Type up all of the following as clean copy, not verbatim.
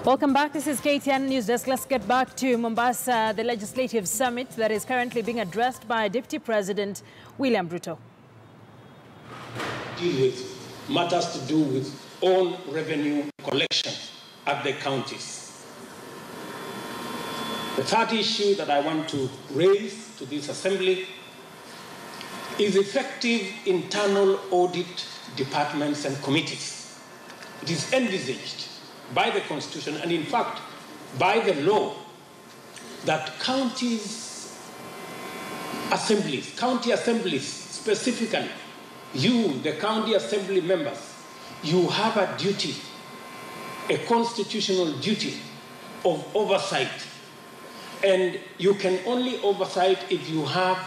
Welcome back. This is KTN News Desk. Let's get back to Mombasa, the legislative summit that is currently being addressed by Deputy President William Ruto. Deal with matters to do with own revenue collection at the counties. The third issue that I want to raise to this assembly is effective internal audit departments and committees. It is envisaged by the Constitution and in fact by the law that county assemblies specifically, you, the county assembly members, you have a duty, a constitutional duty of oversight. And you can only oversight if you have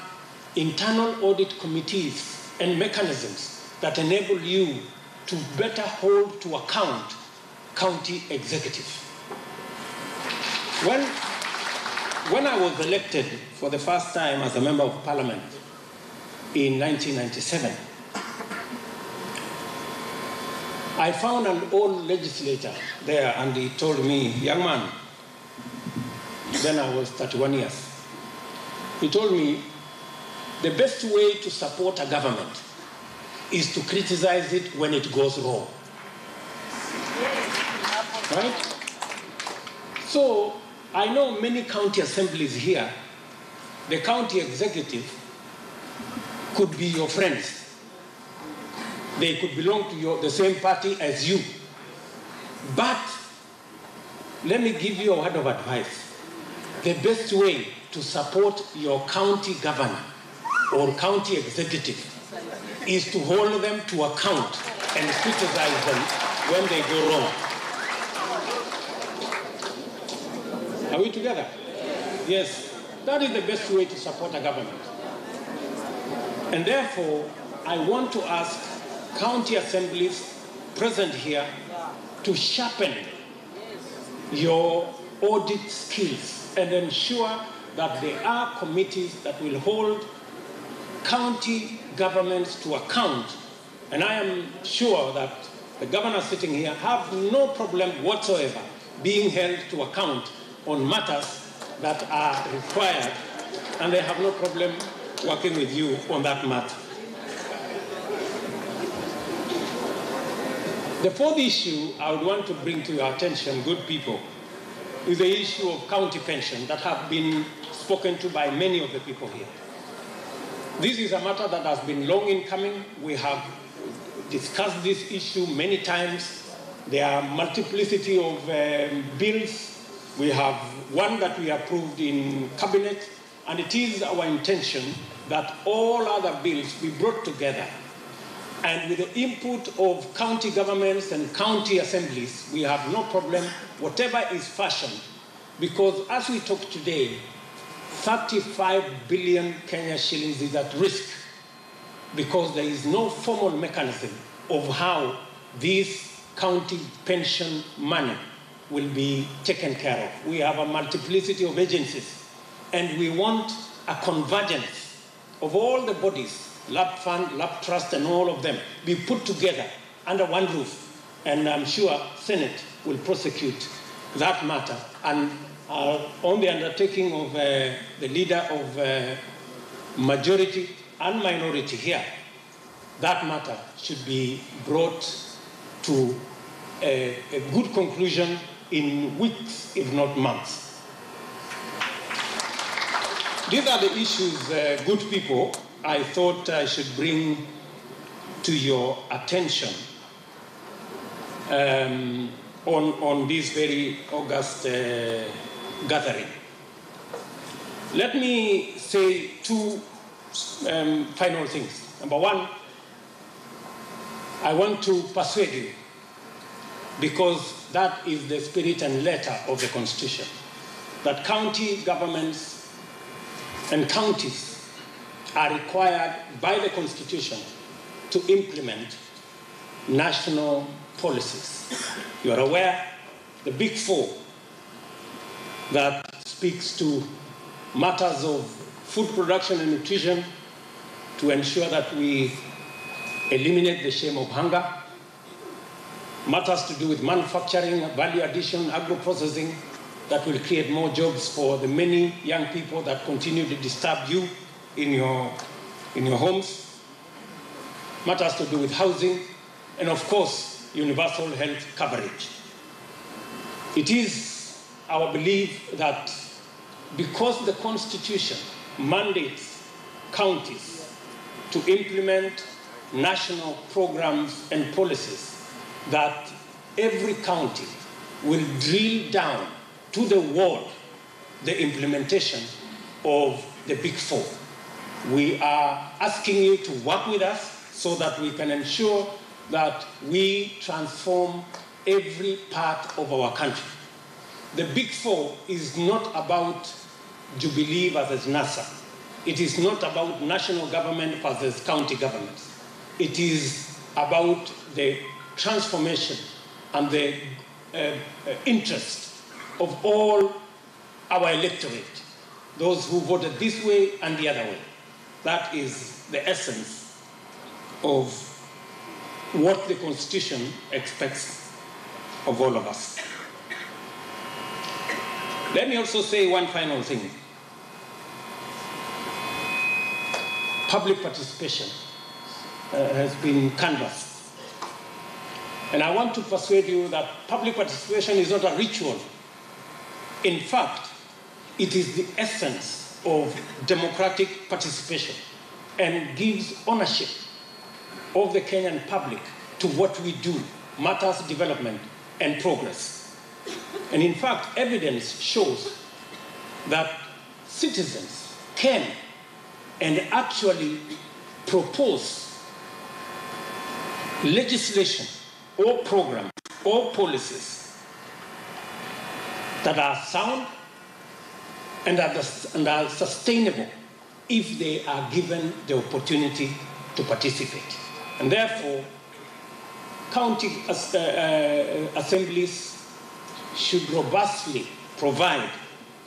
internal audit committees and mechanisms that enable you to better hold to account county executive. When I was elected for the first time as a member of parliament in 1997, I found an old legislator there and he told me, young man, then I was 31 years. He told me, the best way to support a government is to criticize it when it goes wrong. Right? So, I know many county assemblies here, the county executive could be your friends. They could belong to the same party as you. But, let me give you a word of advice. The best way to support your county governor or county executive is to hold them to account and criticize them when they go wrong. Are we together? Yes. That is the best way to support a government. And therefore, I want to ask county assemblies present here to sharpen your audit skills and ensure that there are committees that will hold county governments to account. And I am sure that the governors sitting here have no problem whatsoever being held to account on matters that are required, and they have no problem working with you on that matter. The fourth issue I would want to bring to your attention, good people, is the issue of county pension that have been spoken to by many of the people here. This is a matter that has been long in coming. We have discussed this issue many times. There are multiplicity of bills. We have one that we approved in cabinet, and it is our intention that all other bills be brought together. And with the input of county governments and county assemblies, we have no problem, whatever is fashioned, because as we talk today, 35 billion Kenya shillings is at risk because there is no formal mechanism of how this county pension money will be taken care of. We have a multiplicity of agencies, and we want a convergence of all the bodies, LAP Fund, LAP Trust, and all of them, be put together under one roof. And I'm sure Senate will prosecute that matter. And on the undertaking of the leader of majority and minority here, that matter should be brought to a good conclusion in weeks, if not months. These are the issues, good people, I thought I should bring to your attention on this very august gathering. Let me say two final things. Number one, I want to persuade you, because that is the spirit and letter of the Constitution, that county governments and counties are required by the Constitution to implement national policies. You are aware, the Big Four that speaks to matters of food production and nutrition to ensure that we eliminate the shame of hunger, matters to do with manufacturing, value addition, agro-processing, that will create more jobs for the many young people that continue to disturb you in your homes, matters to do with housing, and of course, universal health coverage. It is our belief that because the Constitution mandates counties to implement national programs and policies, that every county will drill down to the ward the implementation of the Big Four. We are asking you to work with us so that we can ensure that we transform every part of our country. The Big Four is not about Jubilee versus NASA. It is not about national government versus county governments. It is about the transformation and the interest of all our electorate, those who voted this way and the other way. That is the essence of what the Constitution expects of all of us. Let me also say one final thing. Public participation has been canvassed. And I want to persuade you that public participation is not a ritual. In fact, it is the essence of democratic participation and gives ownership of the Kenyan public to what we do, matters development and progress. And in fact, evidence shows that citizens can and actually propose legislation or programs or policies that are sound and are sustainable if they are given the opportunity to participate. And therefore, county assemblies should robustly provide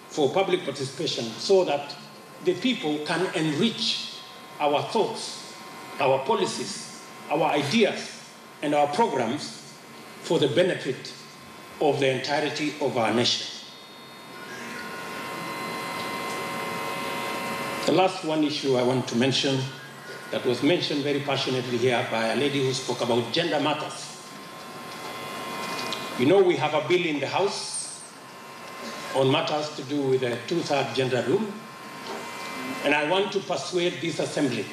for public participation so that the people can enrich our thoughts, our policies, our ideas, and our programs for the benefit of the entirety of our nation. The last one issue I want to mention that was mentioned very passionately here by a lady who spoke about gender matters. You know, we have a bill in the House on matters to do with a 2/3 gender rule. And I want to persuade this assembly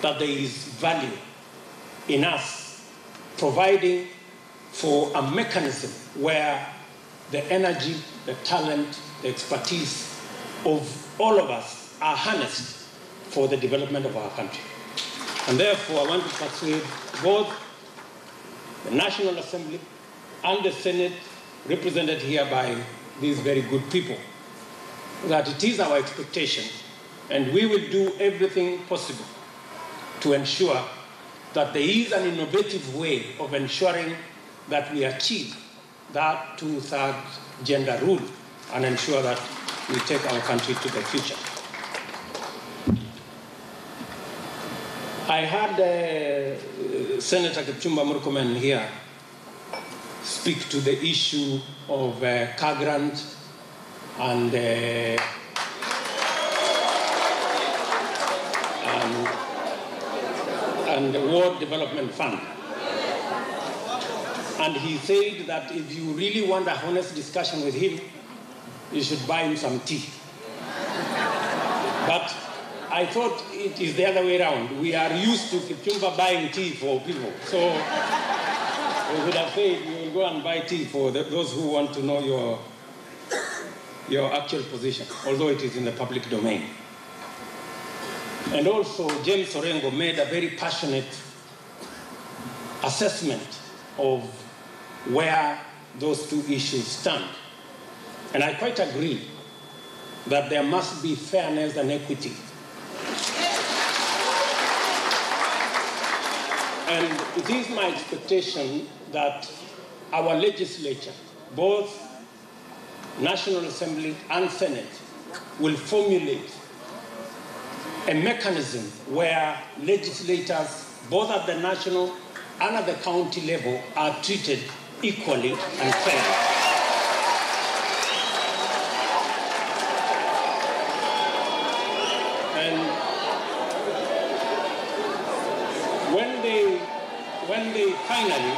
that there is value in us providing for a mechanism where the energy, the talent, the expertise of all of us are harnessed for the development of our country. And therefore, I want to persuade both the National Assembly and the Senate, represented here by these very good people, that it is our expectation, and we will do everything possible to ensure that there is an innovative way of ensuring that we achieve that 2/3 gender rule and ensure that we take our country to the future. I had Senator Kipchumba Murkomen here speak to the issue of car grant and the Ward Development Fund. And he said that if you really want a honest discussion with him, you should buy him some tea. But I thought it is the other way around. We are used to Kipchumba buying tea for people. So we would have said you will go and buy tea for those who want to know your actual position, although it is in the public domain. And also, James Orengo made a very passionate assessment of where those two issues stand. And I quite agree that there must be fairness and equity. And it is my expectation that our legislature, both National Assembly and Senate, will formulate a mechanism where legislators, both at the national under the county level are treated equally and fairly. And when they finally,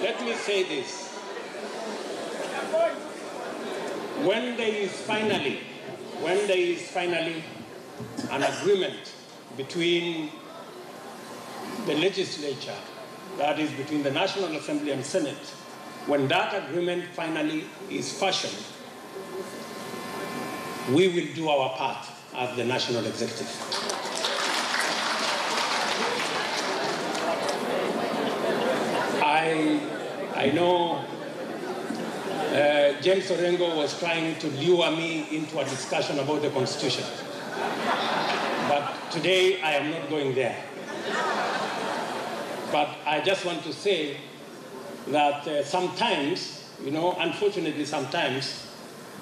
let me say this. When there is finally an agreement between the legislature, that is between the National Assembly and Senate, when that agreement finally is fashioned, we will do our part as the National Executive. I know James Orengo was trying to lure me into a discussion about the Constitution. But today I am not going there. But I just want to say that sometimes, unfortunately sometimes,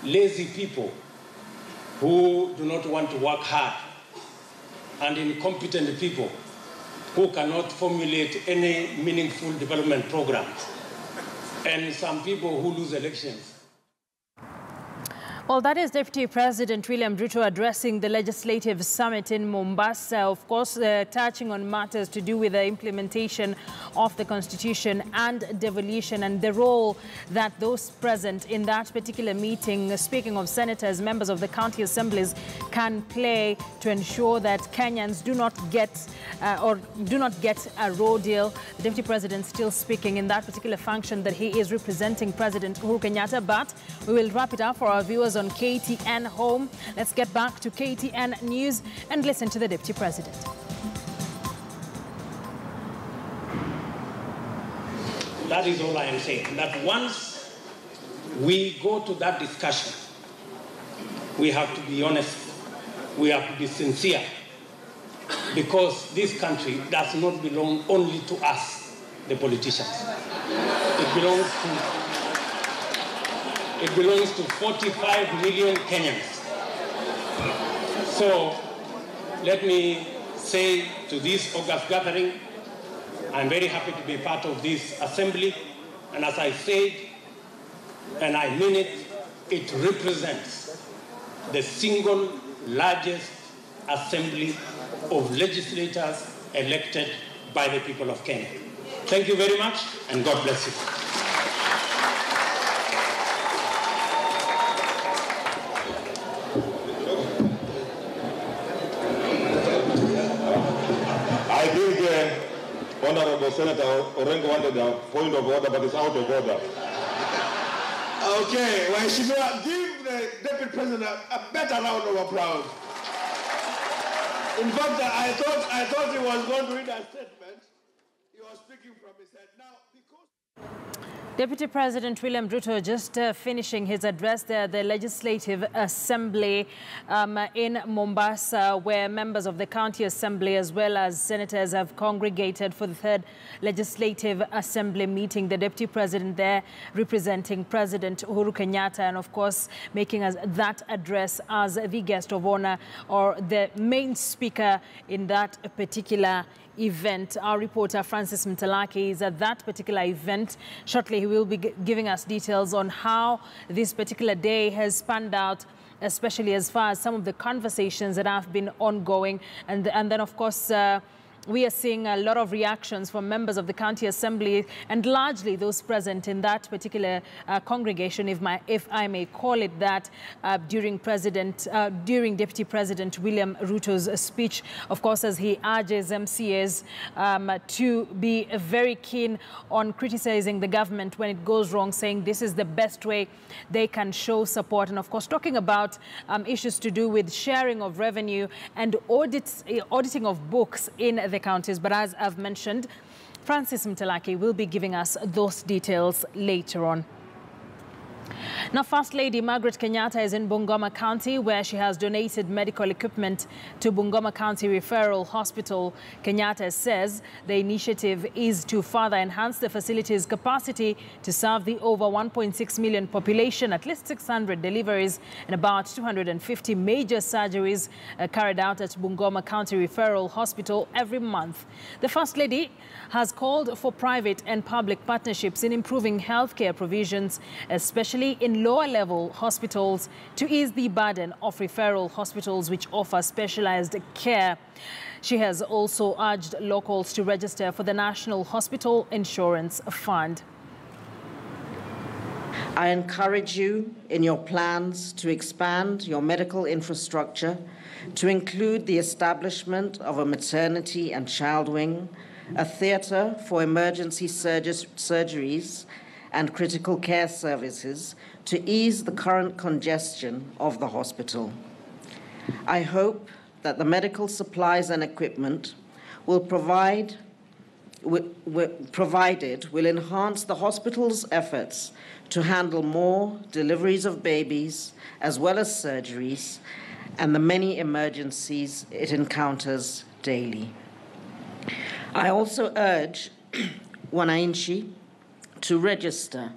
lazy people who do not want to work hard and incompetent people who cannot formulate any meaningful development programs, and some people who lose elections. Well, that is Deputy President William Ruto addressing the Legislative Summit in Mombasa, of course, touching on matters to do with the implementation of the Constitution and devolution and the role that those present in that particular meeting, speaking of senators, members of the county assemblies, can play to ensure that Kenyans do not get a raw deal. The Deputy President still speaking in that particular function that he is representing President Uhuru Kenyatta, but we will wrap it up for our viewers on KTN Home. Let's get back to KTN News and listen to the Deputy President. That is all I am saying. That once we go to that discussion, we have to be honest, we have to be sincere, because this country does not belong only to us, the politicians. It belongs to 45 million Kenyans. So let me say to this August gathering, I'm very happy to be part of this assembly. And as I said, and I mean it, it represents the single largest assembly of legislators elected by the people of Kenya. Thank you very much, and God bless you. I think Honorable Senator Orengo wanted a point of order, but it's out of order. Okay, well, she will give the Deputy President a better round of applause. In fact, I thought he was going to read a statement. He was speaking from his head. Now, Deputy President William Ruto just finishing his address there at the Legislative Assembly in Mombasa, where members of the County Assembly as well as senators have congregated for the third Legislative Assembly meeting. The Deputy President there representing President Uhuru Kenyatta and, of course, making that address as the guest of honor or the main speaker in that particular event. Our reporter Francis Mtalaki is at that particular event. Shortly, he will be giving us details on how this particular day has panned out, especially as far as some of the conversations that have been ongoing. And then, of course, we are seeing a lot of reactions from members of the County Assembly and largely those present in that particular congregation, if I may call it that, during Deputy President William Ruto's speech, of course, as he urges MCAs to be very keen on criticizing the government when it goes wrong, saying this is the best way they can show support. And, of course, talking about issues to do with sharing of revenue and auditing of books in the counties. But as I've mentioned, Francis Mtalaki will be giving us those details later on. Now, First Lady Margaret Kenyatta is in Bungoma County, where she has donated medical equipment to Bungoma County Referral Hospital. Kenyatta says the initiative is to further enhance the facility's capacity to serve the over 1.6 million population, at least 600 deliveries and about 250 major surgeries carried out at Bungoma County Referral Hospital every month. The First Lady has called for private and public partnerships in improving healthcare provisions, especially in lower-level hospitals, to ease the burden of referral hospitals which offer specialized care. She has also urged locals to register for the National Hospital Insurance Fund. I encourage you in your plans to expand your medical infrastructure to include the establishment of a maternity and child wing, a theatre for emergency surgeries and critical care services to ease the current congestion of the hospital. I hope that the medical supplies and equipment provided will enhance the hospital's efforts to handle more deliveries of babies as well as surgeries and the many emergencies it encounters daily. I also urge wananchi to register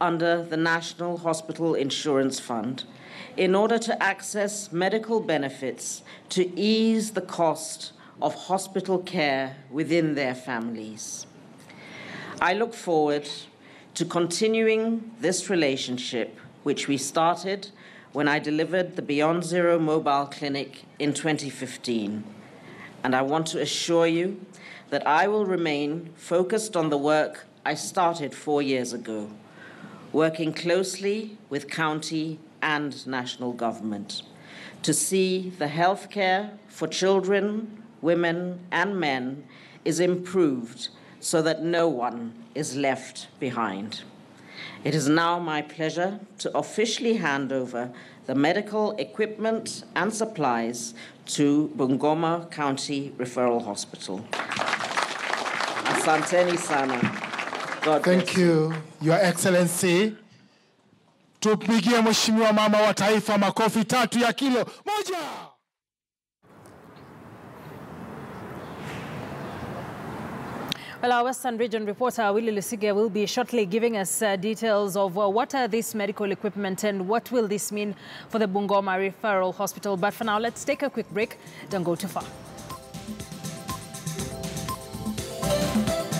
under the National Hospital Insurance Fund in order to access medical benefits to ease the cost of hospital care within their families. I look forward to continuing this relationship, which we started when I delivered the Beyond Zero mobile clinic in 2015. And I want to assure you that I will remain focused on the work I started 4 years ago, working closely with county and national government to see the healthcare for children, women, and men is improved so that no one is left behind. It is now my pleasure to officially hand over the medical equipment and supplies to Bungoma County Referral Hospital. Asanteni sana. God Thank you, Your Excellency. Tupigie Mheshimiwa Mama wa Taifa makofi 3 ya kilo 1. Well, our Western Region reporter Willie Lusige will be shortly giving us details of what are this medical equipment and what will this mean for the Bungoma Referral Hospital. But for now, let's take a quick break. Don't go too far.